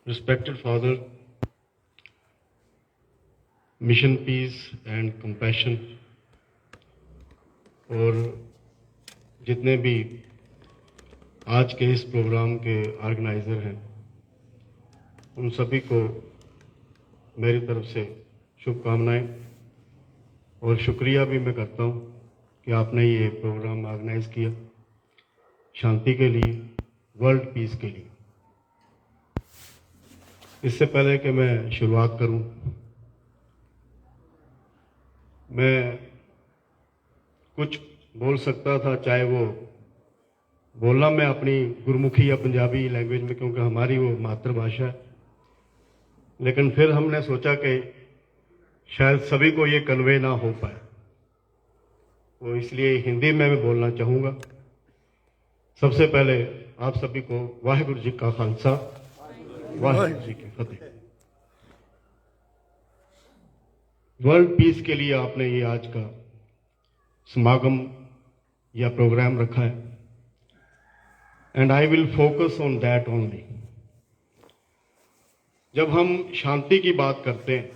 Respected Father, Mission Peace and Compassion और जितने भी आज के इस प्रोग्राम के ऑर्गेनाइजर हैं, उन सभी को मेरी तरफ से शुभकामनाएं और शुक्रिया भी मैं करता हूं कि आपने ये प्रोग्राम ऑर्गेनाइज किया शांति के लिए, वर्ल्ड पीस के लिए। इससे पहले कि मैं शुरुआत करूं, मैं कुछ बोल सकता था, चाहे वो बोलना मैं अपनी गुरमुखी या पंजाबी लैंग्वेज में, क्योंकि हमारी वो मातृभाषा है, लेकिन फिर हमने सोचा कि शायद सभी को ये कन्वे ना हो पाए, तो इसलिए हिंदी में मैं बोलना चाहूँगा। सबसे पहले आप सभी को वाहिगुरु जी का खालसा, वाहिगुरु जी की फतेह। वर्ल्ड पीस के लिए आपने ये आज का समागम या प्रोग्राम रखा है, and I will focus on that only. जब हम शांति की बात करते हैं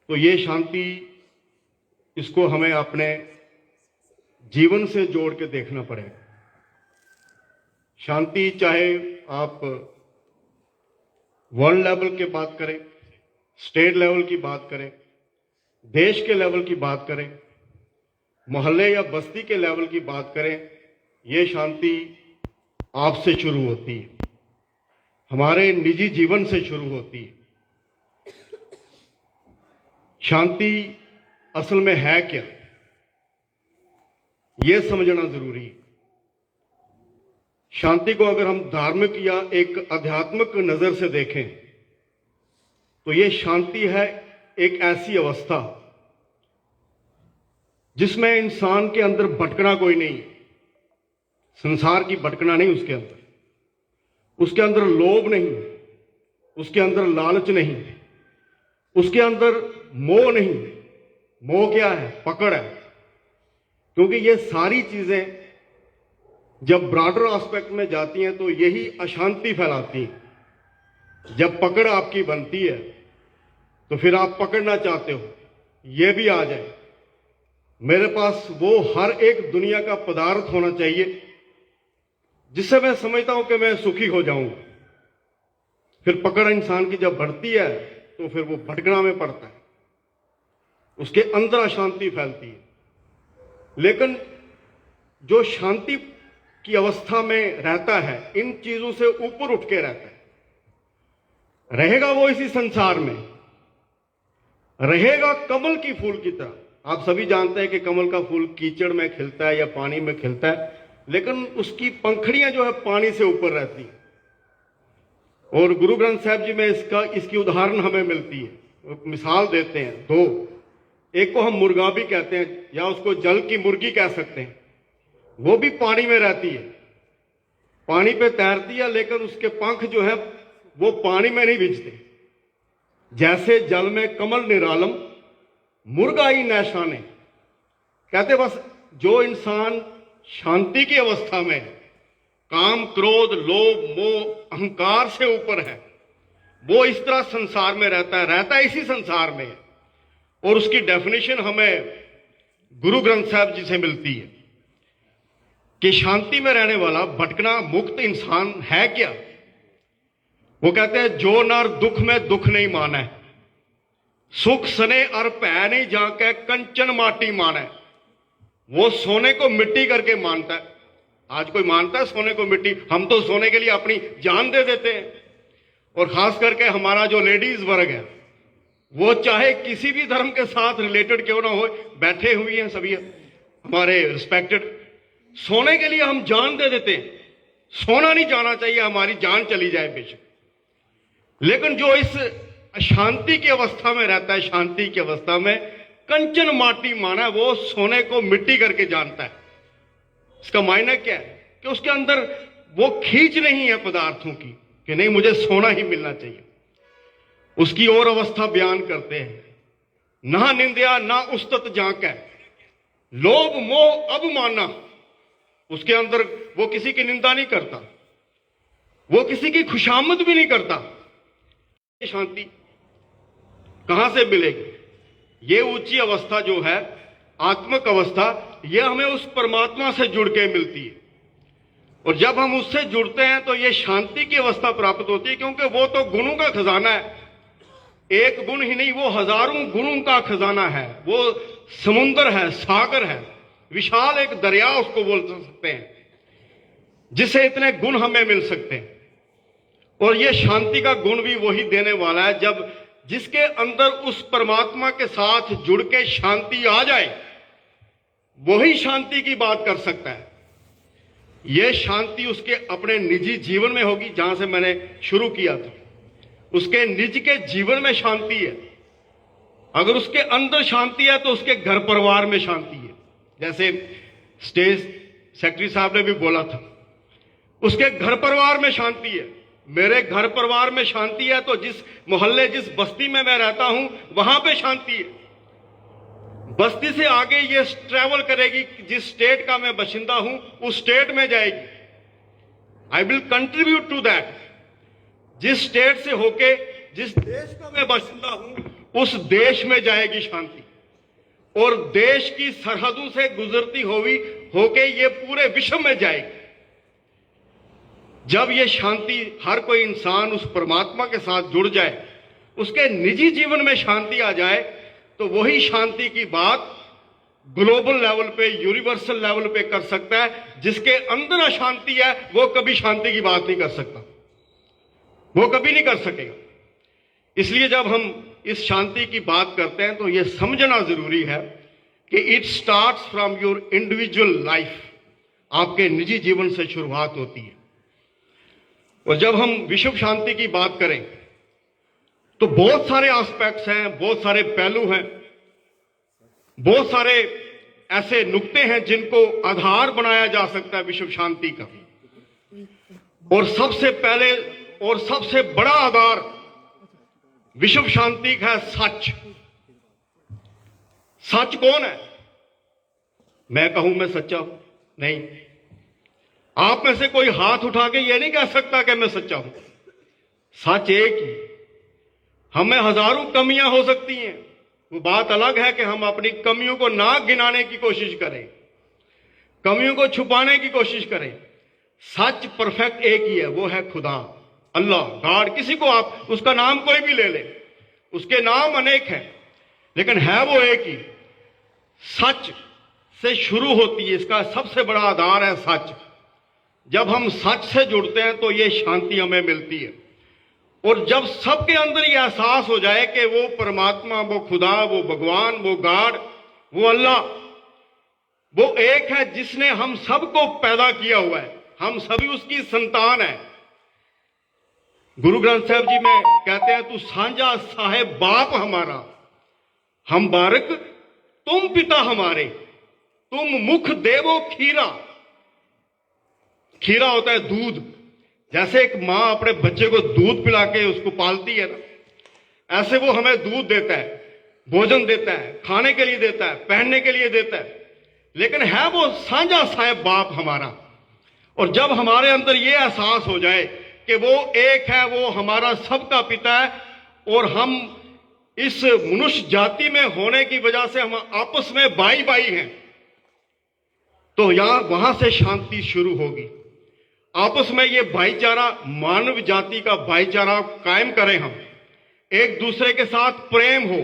तो ये शांति, इसको हमें अपने जीवन से जोड़ के देखना पड़ेगा। शांति चाहे आप वर्ल्ड लेवल की बात करें, स्टेट लेवल की बात करें, देश के लेवल की बात करें, मोहल्ले या बस्ती के लेवल की बात करें, ये शांति आपसे शुरू होती है, हमारे निजी जीवन से शुरू होती है। शांति असल में है क्या, यह समझना जरूरी है। शांति को अगर हम धार्मिक या एक आध्यात्मिक नजर से देखें तो यह शांति है एक ऐसी अवस्था जिसमें इंसान के अंदर भटकना कोई नहीं, संसार की भटकना नहीं उसके अंदर लोभ नहीं, उसके अंदर लालच नहीं, उसके अंदर मोह नहीं। मोह क्या है? पकड़ है। क्योंकि ये सारी चीजें जब ब्रॉडर एस्पेक्ट में जाती हैं तो यही अशांति फैलाती हैं। जब पकड़ आपकी बनती है तो फिर आप पकड़ना चाहते हो, ये भी आ जाए, मेरे पास वो हर एक दुनिया का पदार्थ होना चाहिए जिससे मैं समझता हूं कि मैं सुखी हो जाऊंगा। फिर पकड़ इंसान की जब बढ़ती है तो फिर वो भटकना में पड़ता है, उसके अंदर अशांति फैलती है। लेकिन जो शांति की अवस्था में रहता है, इन चीजों से ऊपर उठ के रहता है, रहेगा वो इसी संसार में, रहेगा कमल की फूल की तरह। आप सभी जानते हैं कि कमल का फूल कीचड़ में खिलता है या पानी में खिलता है, लेकिन उसकी पंखड़ियां जो है पानी से ऊपर रहती हैं। और गुरु ग्रंथ साहिब जी में इसकी उदाहरण हमें मिलती है, मिसाल देते हैं दो। एक को हम मुर्गा भी कहते हैं या उसको जल की मुर्गी कह सकते हैं। वो भी पानी में रहती है, पानी पे तैरती है, लेकिन उसके पंख जो है वो पानी में नहीं भिजते। जैसे जल में कमल निरालम, मुर्गा ही नैशाने। कहते बस जो इंसान शांति की अवस्था में काम, क्रोध, लोभ, मोह, अहंकार से ऊपर है, वो इस तरह संसार में रहता है इसी संसार में। और उसकी डेफिनेशन हमें गुरु ग्रंथ साहिब जी से मिलती है कि शांति में रहने वाला भटकना मुक्त इंसान है क्या। वो कहते हैं जो नर दुख में दुख नहीं माने, सुख सने और भय नहीं जाके कंचन माटी माने। वो सोने को मिट्टी करके मानता है। आज कोई मानता है सोने को मिट्टी? हम तो सोने के लिए अपनी जान दे देते हैं। और खास करके हमारा जो लेडीज वर्ग है, वो चाहे किसी भी धर्म के साथ रिलेटेड क्यों ना हो, बैठे हुए हैं सभी हमारे रिस्पेक्टेड, सोने के लिए हम जान दे देते हैं। सोना नहीं जाना चाहिए, हमारी जान चली जाए बेशक। लेकिन जो इस अशांति की अवस्था में रहता है, शांति की अवस्था में कंचन माटी माना, वो सोने को मिट्टी करके जानता है। इसका मायना क्या है कि उसके अंदर वो खींच नहीं है पदार्थों की कि नहीं मुझे सोना ही मिलना चाहिए। उसकी और अवस्था बयान करते हैं, ना निंदिया ना उस्तत जांक है। लोभ मोह अवमानना, उसके अंदर वो किसी की निंदा नहीं करता, वो किसी की खुशामद भी नहीं करता। शांति कहां से मिलेगी? ये ऊंची अवस्था जो है, आत्मक अवस्था, ये हमें उस परमात्मा से जुड़ के मिलती है। और जब हम उससे जुड़ते हैं तो ये शांति की अवस्था प्राप्त होती है, क्योंकि वो तो गुणों का खजाना है। एक गुण ही नहीं, वो हजारों गुणों का खजाना है। वो समुंदर है, सागर है, विशाल एक दरिया उसको बोल सकते हैं, जिसे इतने गुण हमें मिल सकते हैं। और ये शांति का गुण भी वही देने वाला है, जब जिसके अंदर उस परमात्मा के साथ जुड़ के शांति आ जाए, वही शांति की बात कर सकता है। यह शांति उसके अपने निजी जीवन में होगी, जहां से मैंने शुरू किया था। उसके निज के जीवन में शांति है। अगर उसके अंदर शांति है तो उसके घर परिवार में शांति है। जैसे स्टेज सेक्रेटरी साहब ने भी बोला था, उसके घर परिवार में शांति है। मेरे घर परिवार में शांति है तो जिस मोहल्ले, जिस बस्ती में मैं रहता हूं, वहां पे शांति है। बस्ती से आगे ये ट्रैवल करेगी, जिस स्टेट का मैं बाशिंदा हूं उस स्टेट में जाएगी। I will contribute to that. जिस स्टेट से होके जिस देश का मैं बाशिंदा हूं उस देश में जाएगी शांति। और देश की सरहदों से गुजरती हुई होके ये पूरे विश्व में जाएगी। जब ये शांति, हर कोई इंसान उस परमात्मा के साथ जुड़ जाए, उसके निजी जीवन में शांति आ जाए, तो वही शांति की बात ग्लोबल लेवल पे, यूनिवर्सल लेवल पे कर सकता है। जिसके अंदर अशांति है वो कभी शांति की बात नहीं कर सकता, वो कभी नहीं कर सकेगा। इसलिए जब हम इस शांति की बात करते हैं तो यह समझना जरूरी है कि it starts from your individual life. आपके निजी जीवन से शुरुआत होती है। और जब हम विश्व शांति की बात करें तो बहुत सारे एस्पेक्ट्स हैं, बहुत सारे पहलू हैं, बहुत सारे ऐसे नुक्ते हैं जिनको आधार बनाया जा सकता है विश्व शांति का। और सबसे पहले और सबसे बड़ा आधार विश्व शांति का है सच। सच कौन है? मैं कहूं मैं सच्चा हूं? नहीं। आप में से कोई हाथ उठा के यह नहीं कह सकता कि मैं सच्चा हूं। सच एक ही। हमें हजारों कमियां हो सकती हैं, वो बात अलग है कि हम अपनी कमियों को ना गिनाने की कोशिश करें, कमियों को छुपाने की कोशिश करें। सच परफेक्ट एक ही है, वो है खुदा, अल्लाह, गॉड। किसी को आप उसका नाम कोई भी ले ले, उसके नाम अनेक हैं, लेकिन है वो एक ही। सच से शुरू होती है, इसका सबसे बड़ा आधार है सच। जब हम सच से जुड़ते हैं तो ये शांति हमें मिलती है। और जब सबके अंदर ये एहसास हो जाए कि वो परमात्मा, वो खुदा, वो भगवान, वो गॉड, वो अल्लाह, वो एक है जिसने हम सबको पैदा किया हुआ है, हम सभी उसकी संतान है। गुरु ग्रंथ साहब जी में कहते हैं, तू सांझा साहेब बाप हमारा, हम बारक तुम पिता हमारे, तुम मुख देवो खीरा। खीरा होता है दूध। जैसे एक मां अपने बच्चे को दूध पिला के उसको पालती है ना, ऐसे वो हमें दूध देता है, भोजन देता है, खाने के लिए देता है, पहनने के लिए देता है। लेकिन है वो सांझा साहेब बाप हमारा। और जब हमारे अंदर ये एहसास हो जाए कि वो एक है, वो हमारा सबका पिता है, और हम इस मनुष्य जाति में होने की वजह से हम आपस में भाई भाई हैं, तो यहां वहां से शांति शुरू होगी। आपस में ये भाईचारा, मानव जाति का भाईचारा कायम करें हम। एक दूसरे के साथ प्रेम हो,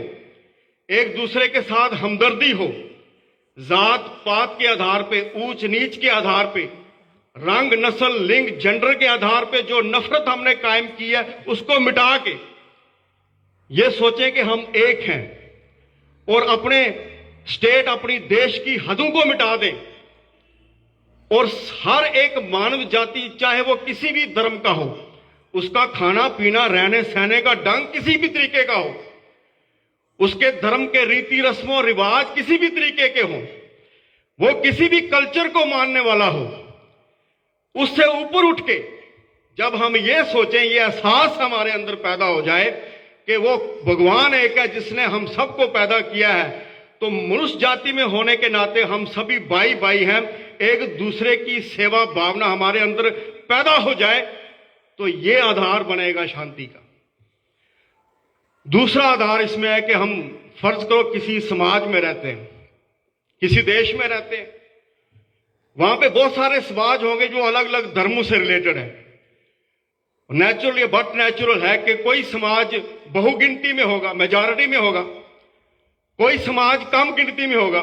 एक दूसरे के साथ हमदर्दी हो। जात पात के आधार पे, ऊंच नीच के आधार पे, रंग, नस्ल, लिंग, जेंडर के आधार पे जो नफरत हमने कायम की है, उसको मिटा के ये सोचें कि हम एक हैं, और अपने स्टेट, अपनी देश की हदों को मिटा दें। और हर एक मानव जाति, चाहे वो किसी भी धर्म का हो, उसका खाना पीना, रहने सहने का ढंग किसी भी तरीके का हो, उसके धर्म के रीति रस्मों रिवाज किसी भी तरीके के हों, वो किसी भी कल्चर को मानने वाला हो, उससे ऊपर उठ के जब हम ये सोचें, ये एहसास हमारे अंदर पैदा हो जाए कि वो भगवान एक है जिसने हम सबको पैदा किया है, तो मनुष्य जाति में होने के नाते हम सभी भाई भाई हैं, एक दूसरे की सेवा भावना हमारे अंदर पैदा हो जाए तो ये आधार बनेगा शांति का। दूसरा आधार इसमें है कि हम फर्ज करो किसी समाज में रहते हैं, किसी देश में रहते हैं, वहां पे बहुत सारे समाज होंगे जो अलग अलग धर्मों से रिलेटेड है। नेचुरल, बट नेचुरल है कि कोई समाज बहुगिनती में होगा, मेजॉरिटी में होगा, कोई समाज कम गिनती में होगा।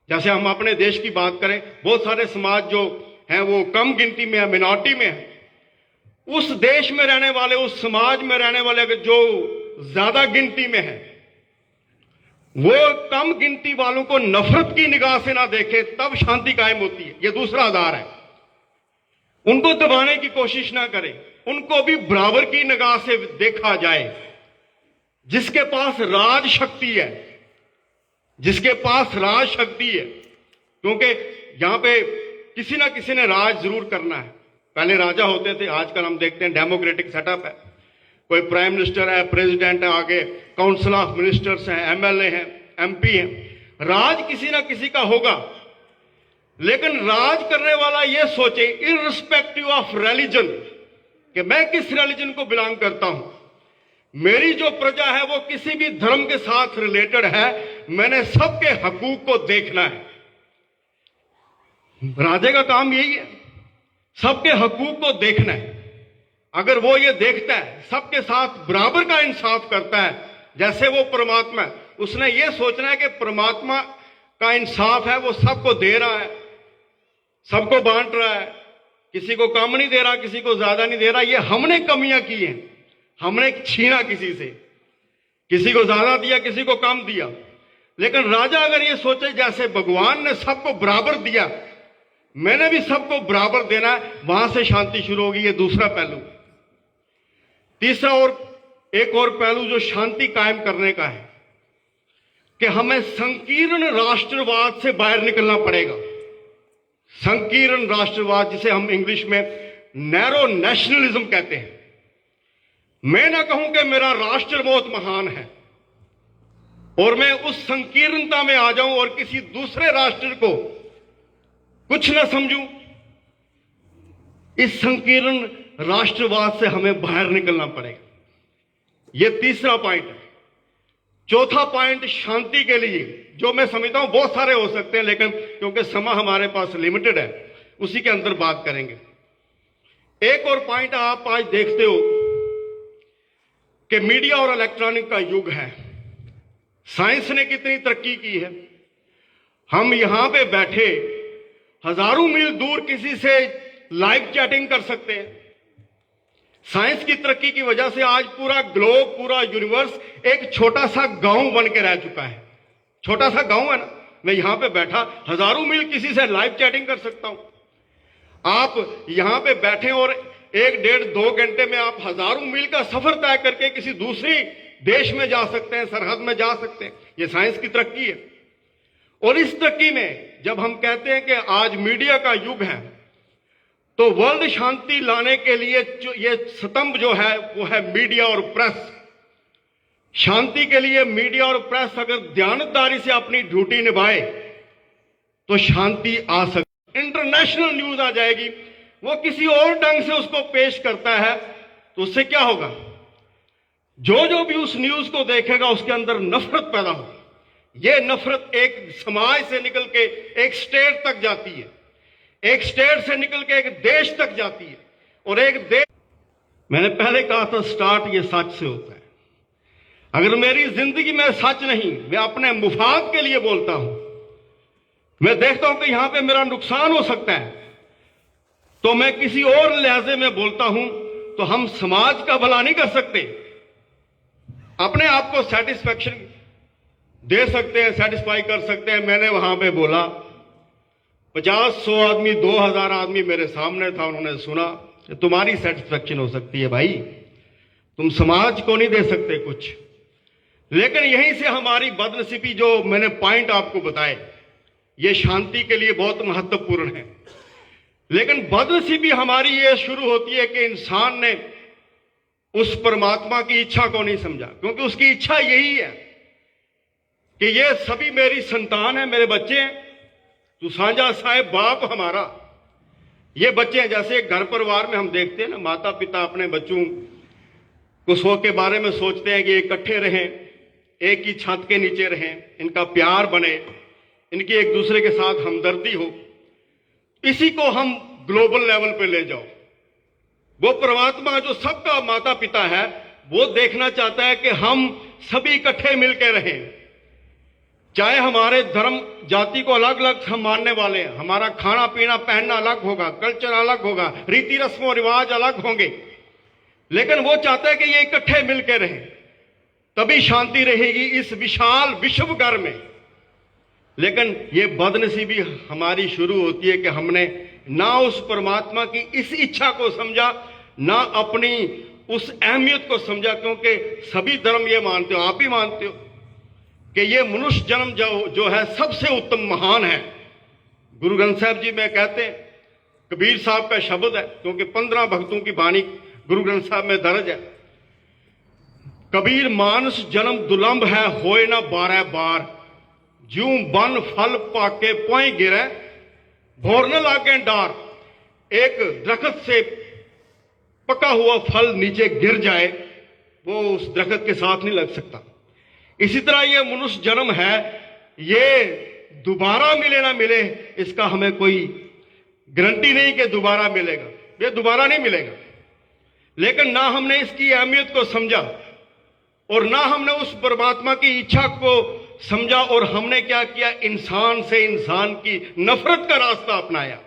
जैसे हम अपने देश की बात करें, बहुत सारे समाज जो हैं वो कम गिनती में है, मिनॉरिटी में है। उस देश में रहने वाले, उस समाज में रहने वाले जो ज्यादा गिनती में है, वो कम गिनती वालों को नफरत की निगाह से ना देखे, तब शांति कायम होती है। ये दूसरा आधार है। उनको दबाने की कोशिश ना करें, उनको भी बराबर की निगाह से देखा जाए। जिसके पास राज शक्ति है, जिसके पास राज शक्ति है, क्योंकि यहां पे किसी ना किसी ने राज जरूर करना है। पहले राजा होते थे, आजकल हम देखते हैं डेमोक्रेटिक सेटअप है, कोई प्राइम मिनिस्टर है, प्रेसिडेंट है, आगे काउंसिल ऑफ मिनिस्टर्स हैं, एमएलए हैं, एमपी हैं। राज किसी ना किसी का होगा, लेकिन राज करने वाला यह सोचे इररिस्पेक्टिव ऑफ रिलीजन कि मैं किस रिलीजन को बिलोंग करता हूं, मेरी जो प्रजा है वो किसी भी धर्म के साथ रिलेटेड है, मैंने सबके हकूक को देखना है। राजे का काम यही है, सबके हकूक को देखना है। अगर वो ये देखता है, सबके साथ बराबर का इंसाफ करता है, जैसे वो परमात्मा है, उसने ये सोचना है कि परमात्मा का इंसाफ है, वो सबको दे रहा है, सबको बांट रहा है, किसी को कम नहीं दे रहा, किसी को ज्यादा नहीं दे रहा। ये हमने कमियां की हैं, हमने छीना किसी से, किसी को ज्यादा दिया, किसी को कम दिया। लेकिन राजा अगर ये सोचे जैसे भगवान ने सबको बराबर दिया, मैंने भी सबको बराबर देना है, वहां से शांति शुरू होगी। ये दूसरा पहलू। तीसरा और एक और पहलू जो शांति कायम करने का है कि हमें संकीर्ण राष्ट्रवाद से बाहर निकलना पड़ेगा। संकीर्ण राष्ट्रवाद, जिसे हम इंग्लिश में नैरो नेशनलिज्म कहते हैं। मैं ना कहूं कि मेरा राष्ट्र बहुत महान है और मैं उस संकीर्णता में आ जाऊं और किसी दूसरे राष्ट्र को कुछ ना समझूं। इस संकीर्ण राष्ट्रवाद से हमें बाहर निकलना पड़ेगा। यह तीसरा पॉइंट है। चौथा पॉइंट शांति के लिए, जो मैं समझता हूं बहुत सारे हो सकते हैं, लेकिन क्योंकि समय हमारे पास लिमिटेड है, उसी के अंदर बात करेंगे। एक और पॉइंट, आप आज देखते हो कि मीडिया और इलेक्ट्रॉनिक का युग है। साइंस ने कितनी तरक्की की है। हम यहां पे बैठे हजारों मील दूर किसी से लाइव चैटिंग कर सकते हैं। साइंस की तरक्की की वजह से आज पूरा ग्लोब, पूरा यूनिवर्स एक छोटा सा गांव बन के रह चुका है। छोटा सा गांव है ना, मैं यहां पे बैठा हजारों मील किसी से लाइव चैटिंग कर सकता हूं। आप यहां पे बैठे और 1, 1.5, 2 घंटे में आप हजारों मील का सफर तय करके किसी दूसरी देश में जा सकते हैं, सरहद में जा सकते हैं। यह साइंस की तरक्की है। और इस तरक्की में जब हम कहते हैं कि आज मीडिया का युग है, तो वर्ल्ड शांति लाने के लिए ये स्तंभ जो है वो है मीडिया और प्रेस। शांति के लिए मीडिया और प्रेस अगर ध्यानदारी से अपनी ड्यूटी निभाए तो शांति आ सकती। इंटरनेशनल न्यूज आ जाएगी, वो किसी और ढंग से उसको पेश करता है, तो उससे क्या होगा? जो भी उस न्यूज को देखेगा उसके अंदर नफरत पैदा होगी। ये नफरत एक समाज से निकल के एक स्टेट तक जाती है, एक स्टेट से निकल के एक देश तक जाती है, और एक देश, मैंने पहले कहा था स्टार्ट ये सच से होता है। अगर मेरी जिंदगी में सच नहीं, मैं अपने मुफाद के लिए बोलता हूं, मैं देखता हूं कि यहां पे मेरा नुकसान हो सकता है, तो मैं किसी और लिहाजे में बोलता हूं, तो हम समाज का भला नहीं कर सकते। अपने आप को सेटिस्फैक्शन दे सकते हैं, सेटिस्फाई कर सकते हैं। मैंने वहां पे बोला, 50, 100 आदमी, 2000 आदमी मेरे सामने था, उन्होंने सुना। तुम्हारी सेटिस्फैक्शन हो सकती है भाई, तुम समाज को नहीं दे सकते कुछ। लेकिन यहीं से हमारी बदनसीबी, जो मैंने पॉइंट आपको बताए, ये शांति के लिए बहुत महत्वपूर्ण है। लेकिन बदनसीबी हमारी ये शुरू होती है कि इंसान ने उस परमात्मा की इच्छा को नहीं समझा, क्योंकि उसकी इच्छा यही है कि ये सभी मेरी संतान है, मेरे बच्चे हैं, तू साझा साहेब बाप हमारा। ये बच्चे हैं, जैसे घर परिवार में हम देखते हैं ना, माता पिता अपने बच्चों को सो के बारे में सोचते हैं कि इकट्ठे रहें, एक ही छत के नीचे रहें, इनका प्यार बने, इनकी एक दूसरे के साथ हमदर्दी हो। इसी को हम ग्लोबल लेवल पे ले जाओ। वो परमात्मा जो सबका माता पिता है, वो देखना चाहता है कि हम सभी इकट्ठे मिलकर रहें। चाहे हमारे धर्म जाति को अलग अलग हम मानने वाले हैं, हमारा खाना पीना पहनना अलग होगा, कल्चर अलग होगा, रीति रस्म रिवाज अलग होंगे, लेकिन वो चाहता है कि ये इकट्ठे मिलकर रहें, तभी शांति रहेगी इस विशाल विश्व घर में। लेकिन ये बदनसीबी हमारी शुरू होती है कि हमने ना उस परमात्मा की इस इच्छा को समझा, ना अपनी उस अहमियत को समझा। क्योंकि सभी धर्म ये मानते हो, आप ही मानते हो कि ये मनुष्य जन्म जो है सबसे उत्तम महान है। गुरु ग्रंथ साहब जी में कहते हैं, कबीर साहब का शब्द है, क्योंकि 15 भक्तों की वाणी गुरु ग्रंथ साहब में दर्ज है। कबीर मानस जन्म दुलंभ है, होए ना 12 बार, ज्यूं बन फल पाके पोए गिरे, भोर न लागे डार। एक दरख्त से पका हुआ फल नीचे गिर जाए, वो उस दरख्त के साथ नहीं लग सकता। इसी तरह ये मनुष्य जन्म है, ये दोबारा मिले ना मिले, इसका हमें कोई गारंटी नहीं कि दोबारा मिलेगा, ये दोबारा नहीं मिलेगा। लेकिन ना हमने इसकी अहमियत को समझा और ना हमने उस परमात्मा की इच्छा को समझा, और हमने क्या किया, इंसान से इंसान की नफरत का रास्ता अपनाया,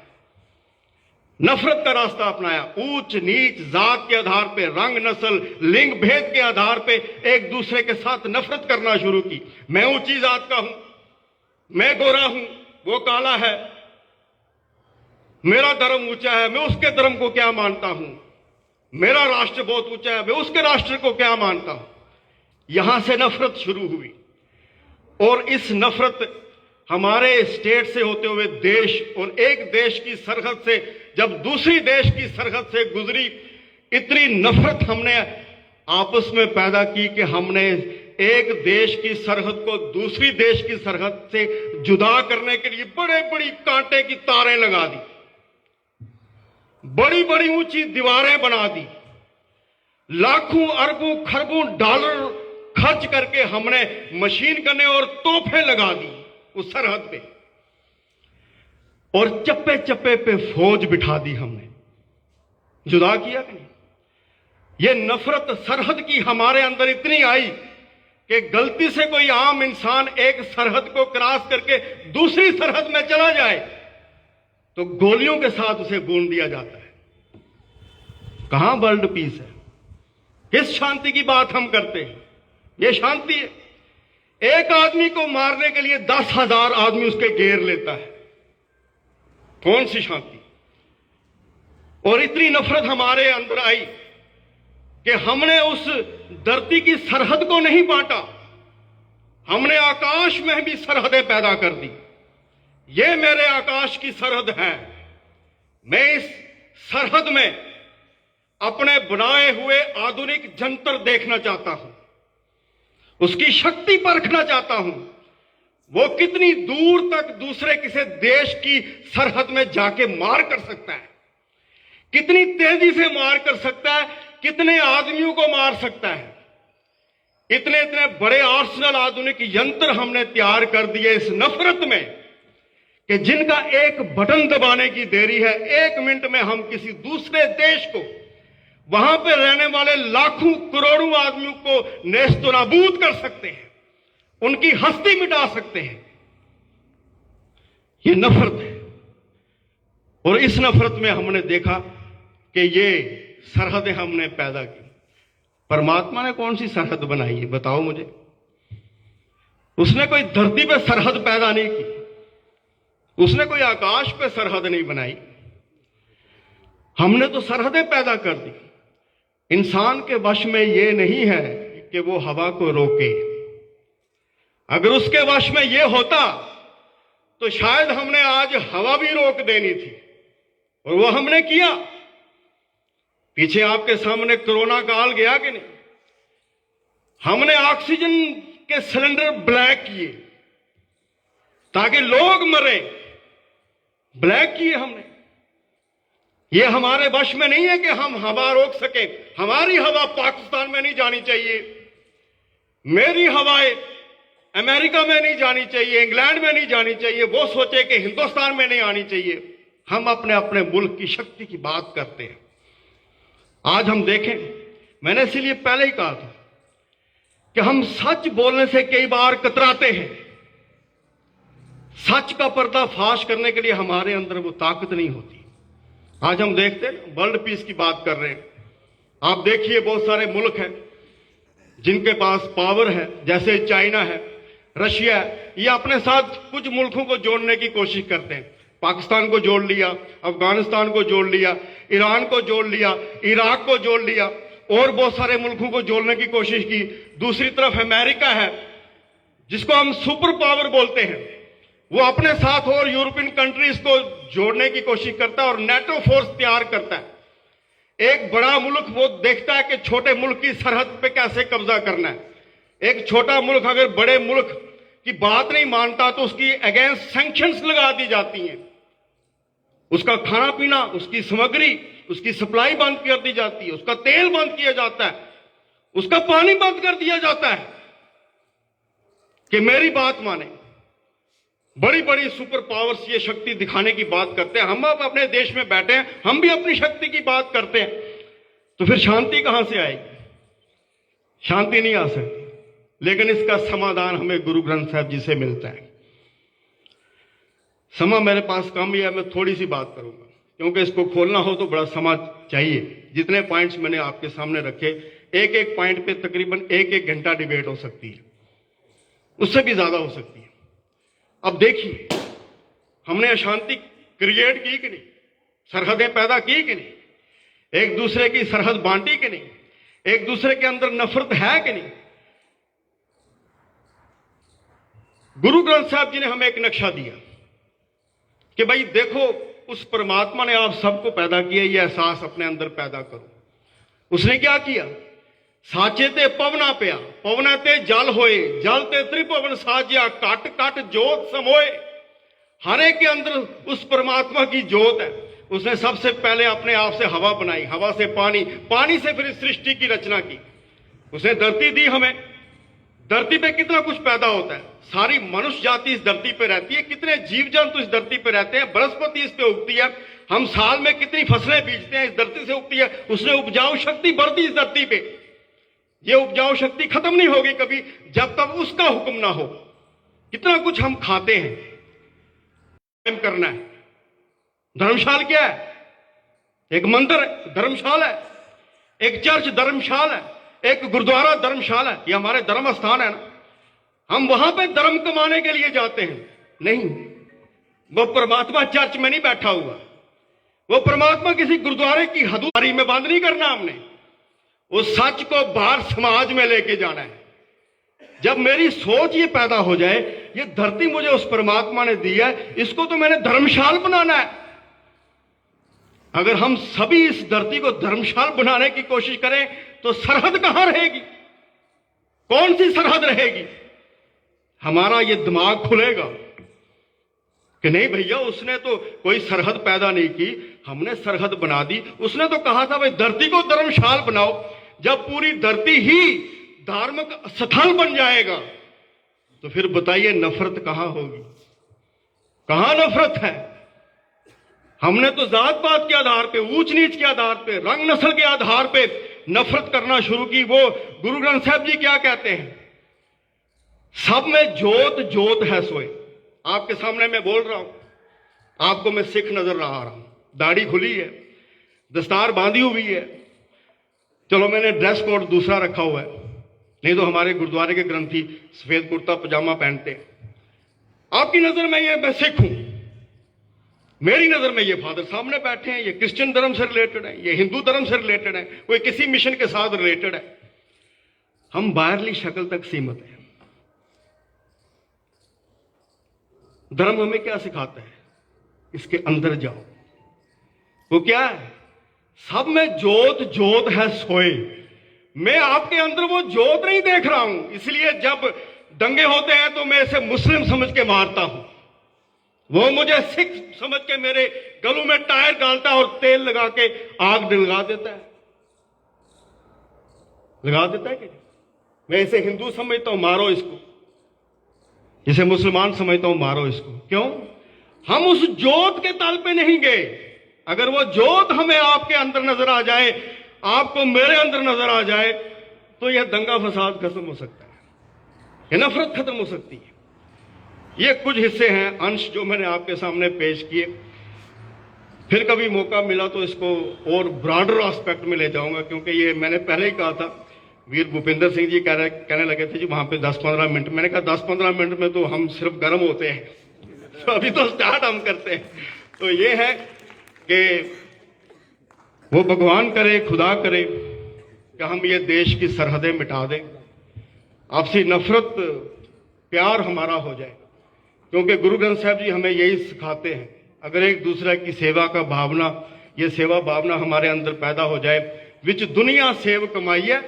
नफरत का रास्ता अपनाया। ऊंच नीच जात के आधार पे, रंग नस्ल लिंग भेद के आधार पे एक दूसरे के साथ नफरत करना शुरू की। मैं ऊंची जात का हूं, मैं गोरा हूं, वो काला है, मेरा धर्म ऊंचा है, मैं उसके धर्म को क्या मानता हूं, मेरा राष्ट्र बहुत ऊंचा है, मैं उसके राष्ट्र को क्या मानता हूं। यहां से नफरत शुरू हुई, और इस नफरत हमारे स्टेट से होते हुए देश, और एक देश की सरहद से जब दूसरी देश की सरहद से गुजरी, इतनी नफरत हमने आपस में पैदा की कि हमने एक देश की सरहद को दूसरी देश की सरहद से जुदा करने के लिए बड़े बड़ी कांटे की तारें लगा दी, बड़ी बड़ी ऊंची दीवारें बना दी, लाखों अरबों खरबों डॉलर खर्च करके हमने मशीन गने और तोहफे लगा दी उस सरहद पे, और चप्पे चप्पे पे फौज बिठा दी हमने। जुदा किया कि नहीं? ये नफरत सरहद की हमारे अंदर इतनी आई कि गलती से कोई आम इंसान एक सरहद को क्रॉस करके दूसरी सरहद में चला जाए तो गोलियों के साथ उसे भून दिया जाता है। कहां वर्ल्ड पीस है? किस शांति की बात हम करते हैं? ये शांति है? एक आदमी को मारने के लिए 10,000 आदमी उसके घेर लेता है। कौन सी शांति? और इतनी नफरत हमारे अंदर आई कि हमने उस धरती की सरहद को नहीं बांटा, हमने आकाश में भी सरहदें पैदा कर दी। ये मेरे आकाश की सरहद है, मैं इस सरहद में अपने बनाए हुए आधुनिक जंतर देखना चाहता हूं, उसकी शक्ति परखना चाहता हूं। वो कितनी दूर तक दूसरे किसी देश की सरहद में जाके मार कर सकता है, कितनी तेजी से मार कर सकता है, कितने आदमियों को मार सकता है। इतने इतने बड़े आर्सेनल आधुनिक यंत्र हमने तैयार कर दिए इस नफरत में कि जिनका एक बटन दबाने की देरी है, 1 मिनट में हम किसी दूसरे देश को, वहां पे रहने वाले लाखों करोड़ों आदमियों को नेस्तो नाबूद कर सकते हैं, उनकी हस्ती मिटा सकते हैं। ये नफरत है, और इस नफरत में हमने देखा कि ये सरहदें हमने पैदा की। परमात्मा ने कौन सी सरहद बनाई है बताओ मुझे? उसने कोई धरती पे सरहद पैदा नहीं की, उसने कोई आकाश पे सरहद नहीं बनाई, हमने तो सरहदें पैदा कर दी। इंसान के वश में यह नहीं है कि वो हवा को रोके। अगर उसके वश में यह होता तो शायद हमने आज हवा भी रोक देनी थी, और वो हमने किया। पीछे आपके सामने कोरोना काल गया कि नहीं? हमने ऑक्सीजन के सिलेंडर ब्लैक किए ताकि लोग मरे, ब्लैक किए हमने। ये हमारे वश में नहीं है कि हम हवा रोक सके। हमारी हवा पाकिस्तान में नहीं जानी चाहिए, मेरी हवाएं अमेरिका में नहीं जानी चाहिए, इंग्लैंड में नहीं जानी चाहिए, वो सोचे कि हिंदुस्तान में नहीं आनी चाहिए। हम अपने अपने मुल्क की शक्ति की बात करते हैं। आज हम देखें, मैंने इसीलिए पहले ही कहा था कि हम सच बोलने से कई बार कतराते हैं। सच का पर्दाफाश करने के लिए हमारे अंदर वो ताकत नहीं होती। आज हम देखते हैं वर्ल्ड पीस की बात कर रहे हैं। आप देखिए बहुत सारे मुल्क हैं जिनके पास पावर है, जैसे चाइना है, रशिया है। ये अपने साथ कुछ मुल्कों को जोड़ने की कोशिश करते हैं। पाकिस्तान को जोड़ लिया, अफगानिस्तान को जोड़ लिया, ईरान को जोड़ लिया, इराक को जोड़ लिया, और बहुत सारे मुल्कों को जोड़ने की कोशिश की। दूसरी तरफ अमेरिका है जिसको हम सुपर पावर बोलते हैं, वो अपने साथ और यूरोपियन कंट्रीज को जोड़ने की कोशिश करता है और नेटो फोर्स तैयार करता है। एक बड़ा मुल्क वो देखता है कि छोटे मुल्क की सरहद पे कैसे कब्जा करना है। एक छोटा मुल्क अगर बड़े मुल्क की बात नहीं मानता तो उसकी अगेंस्ट सैंक्शंस लगा दी जाती हैं। उसका खाना पीना, उसकी सामग्री, उसकी सप्लाई बंद कर दी जाती है, उसका तेल बंद किया जाता है, उसका पानी बंद कर दिया जाता है कि मेरी बात माने। बड़ी बड़ी सुपर पावर्स ये शक्ति दिखाने की बात करते हैं। हम अब अपने देश में बैठे हैं, हम भी अपनी शक्ति की बात करते हैं, तो फिर शांति कहां से आएगी? शांति नहीं आ सकती। लेकिन इसका समाधान हमें गुरु ग्रंथ साहब जी से मिलता है। समा मेरे पास कम ही है, मैं थोड़ी सी बात करूंगा, क्योंकि इसको खोलना हो तो बड़ा समा चाहिए। जितने पॉइंट्स मैंने आपके सामने रखे, एक एक पॉइंट पे तकरीबन एक एक घंटा डिबेट हो सकती है, उससे भी ज्यादा हो सकती है। अब देखिए, हमने अशांति क्रिएट की कि नहीं? सरहदें पैदा की कि नहीं? एक दूसरे की सरहद बांटी कि नहीं? एक दूसरे के अंदर नफरत है कि नहीं? गुरु ग्रंथ साहब जी ने हमें एक नक्शा दिया कि भाई देखो, उस परमात्मा ने आप सबको पैदा किया, ये एहसास अपने अंदर पैदा करो। उसने क्या किया? साचे ते पवना पिया, पवना ते जल होए, जल ते त्रिभुवन साजिया, कट कट जोत समोए। हर एक के अंदर उस परमात्मा की जोत है। उसने सबसे पहले अपने आप से हवा बनाई, हवा से पानी, पानी से फिर इस सृष्टि की रचना की। उसने धरती दी हमें। धरती पे कितना कुछ पैदा होता है। सारी मनुष्य जाति इस धरती पे रहती है, कितने जीव जंतु इस धरती पे रहते हैं, बृहस्पति इस पे उगती है, हम साल में कितनी फसलें बीजते हैं, इस धरती से उगती है। उसने उपजाऊ शक्ति बढ़ दी इस धरती पे। ये उपजाऊ शक्ति खत्म नहीं होगी कभी जब तक उसका हुक्म ना हो। कितना कुछ हम खाते हैं, करना है। धर्मशाला क्या है? एक मंदिर धर्मशाला है, एक चर्च धर्मशाला है, एक गुरुद्वारा धर्मशाला है। ये हमारे धर्म स्थान है ना। हम वहां पे धर्म कमाने के लिए जाते हैं? नहीं, वो परमात्मा चर्च में नहीं बैठा हुआ। वो परमात्मा किसी गुरुद्वारे की हदूदारी में बंद नहीं करना हमने। उस सच को बाहर समाज में लेके जाना है। जब मेरी सोच ये पैदा हो जाए, ये धरती मुझे उस परमात्मा ने दी है, इसको तो मैंने धर्मशाला बनाना है। अगर हम सभी इस धरती को धर्मशाला बनाने की कोशिश करें तो सरहद कहां रहेगी? कौन सी सरहद रहेगी? हमारा ये दिमाग खुलेगा कि नहीं भैया, उसने तो कोई सरहद पैदा नहीं की, हमने सरहद बना दी। उसने तो कहा था भाई धरती को धर्मशाला बनाओ। जब पूरी धरती ही धार्मिक स्थल बन जाएगा तो फिर बताइए नफरत कहां होगी? कहां नफरत है? हमने तो जात पात के आधार पे, ऊंच नीच के आधार पे, रंग नस्ल के आधार पे नफरत करना शुरू की। वो गुरु ग्रंथ साहब जी क्या कहते हैं? सब में जोत जोत है सोए। आपके सामने मैं बोल रहा हूं, आपको मैं सिख नजर आ रहा हूं, दाढ़ी खुली है, दस्तार बांधी हुई है। चलो मैंने ड्रेस कोड दूसरा रखा हुआ है, नहीं तो हमारे गुरुद्वारे के ग्रंथी सफेद कुर्ता पजामा पहनते हैं। आपकी नजर में ये मैं सिख हूं, मेरी नजर में ये फादर सामने बैठे हैं, ये क्रिश्चियन धर्म से रिलेटेड है, ये हिंदू धर्म से रिलेटेड है, कोई किसी मिशन के साथ रिलेटेड है। हम बाहरली शक्ल तक सीमित हैं। धर्म हमें क्या सिखाता है? इसके अंदर जाओ। वो क्या है? सब में जोत जोत है सोए। मैं आपके अंदर वो जोत नहीं देख रहा हूं, इसलिए जब दंगे होते हैं तो मैं इसे मुस्लिम समझ के मारता हूं, वो मुझे सिख समझ के मेरे गलों में टायर डालता है और तेल लगा के आग लगा देता है। कि मैं इसे हिंदू समझता हूं, मारो इसको। इसे मुसलमान समझता हूं, मारो इसको। क्यों? हम उस जोत के तल पे नहीं गए। अगर वो जोत हमें आपके अंदर नजर आ जाए, आपको मेरे अंदर नजर आ जाए, तो यह दंगा फसाद खत्म हो सकता है, यह नफरत खत्म हो सकती है। ये कुछ हिस्से हैं, अंश जो मैंने आपके सामने पेश किए। फिर कभी मौका मिला तो इसको और ब्रॉडर एस्पेक्ट में ले जाऊंगा, क्योंकि ये मैंने पहले ही कहा था। वीर भूपिंदर सिंह जी कहने लगे थे जी वहां पे 10-15 मिनट। मैंने कहा 10-15 मिनट में तो हम सिर्फ गर्म होते हैं, तो अभी तो स्टार्ट हम करते हैं। तो ये है कि वो भगवान करे, खुदा करे कि हम ये देश की सरहदें मिटा दें, आपसी नफरत प्यार हमारा हो जाए। क्योंकि गुरु ग्रंथ साहब जी हमें यही सिखाते हैं, अगर एक दूसरे की सेवा का भावना, ये सेवा भावना हमारे अंदर पैदा हो जाए, विच दुनिया सेव कमाइए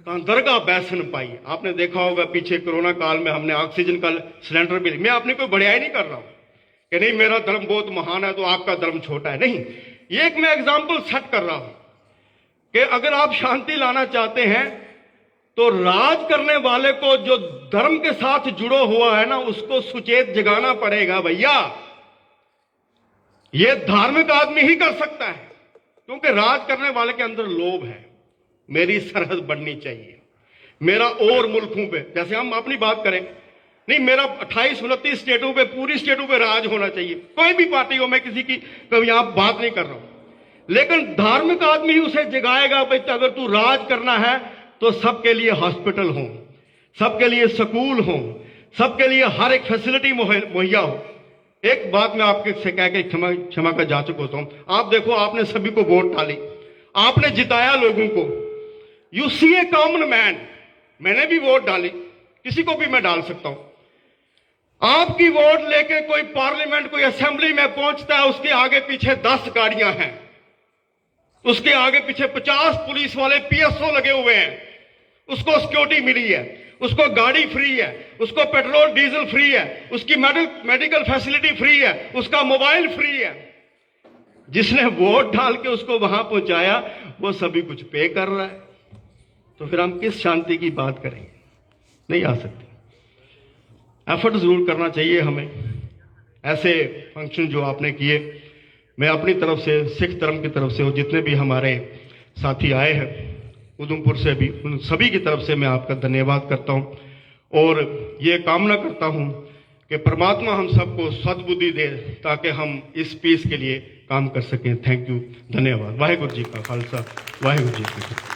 तो दरगाह बैसन पाइए। आपने देखा होगा पीछे कोरोना काल में हमने ऑक्सीजन का सिलेंडर भी, मैं अपनी कोई बढ़ियाई नहीं कर रहा हूं कि नहीं मेरा धर्म बहुत महान है तो आपका धर्म छोटा है, नहीं। ये एक मैं एग्जाम्पल सेट कर रहा हूं कि अगर आप शांति लाना चाहते हैं तो राज करने वाले को, जो धर्म के साथ जुड़ा हुआ है ना, उसको सुचेत जगाना पड़ेगा भैया। ये धार्मिक आदमी ही कर सकता है, क्योंकि राज करने वाले के अंदर लोभ है। मेरी सरहद बढ़नी चाहिए, मेरा और मुल्कों पे, जैसे हम अपनी बात करें, नहीं मेरा 28-29 स्टेटों पे, पूरी स्टेटों पे राज होना चाहिए। कोई भी पार्टी हो, मैं किसी की कभी यहां बात नहीं कर रहा हूं, लेकिन धार्मिक आदमी ही उसे जगाएगा। भाई अगर तू राज करना है तो सबके लिए हॉस्पिटल हो, सबके लिए स्कूल हो, सबके लिए हर एक फैसिलिटी मुहैया हो। एक बात मैं आपके से कह के क्षमा का जाचक होता हूं। आप देखो, आपने सभी को वोट डाली, आपने जिताया लोगों को। You see a common man, मैंने भी वोट डाली, किसी को भी मैं डाल सकता हूं। आपकी वोट लेके कोई पार्लियामेंट, कोई असेंबली में पहुंचता है, उसके आगे पीछे 10 गाड़ियां हैं, उसके आगे पीछे 50 पुलिस वाले पीएसओ लगे हुए हैं, उसको सिक्योरिटी मिली है, उसको गाड़ी फ्री है, उसको पेट्रोल डीजल फ्री है, उसकी मेडिकल फैसिलिटी फ्री है, उसका मोबाइल फ्री है। जिसने वोट डाल के उसको वहां पहुंचाया वो सभी कुछ पे कर रहा है, तो फिर हम किस शांति की बात करेंगे? नहीं आ सकते। एफर्ट जरूर करना चाहिए हमें। ऐसे फंक्शन जो आपने किए, मैं अपनी तरफ से, सिख धर्म की तरफ से, और जितने भी हमारे साथी आए हैं उधमपुर से भी, उन सभी की तरफ से मैं आपका धन्यवाद करता हूं और ये कामना करता हूं कि परमात्मा हम सबको सद्बुद्धि दे ताकि हम इस पीस के लिए काम कर सकें। थैंक यू, धन्यवाद। वाहिगुरु जी का खालसा, वाहिगुरु जी की फतेह।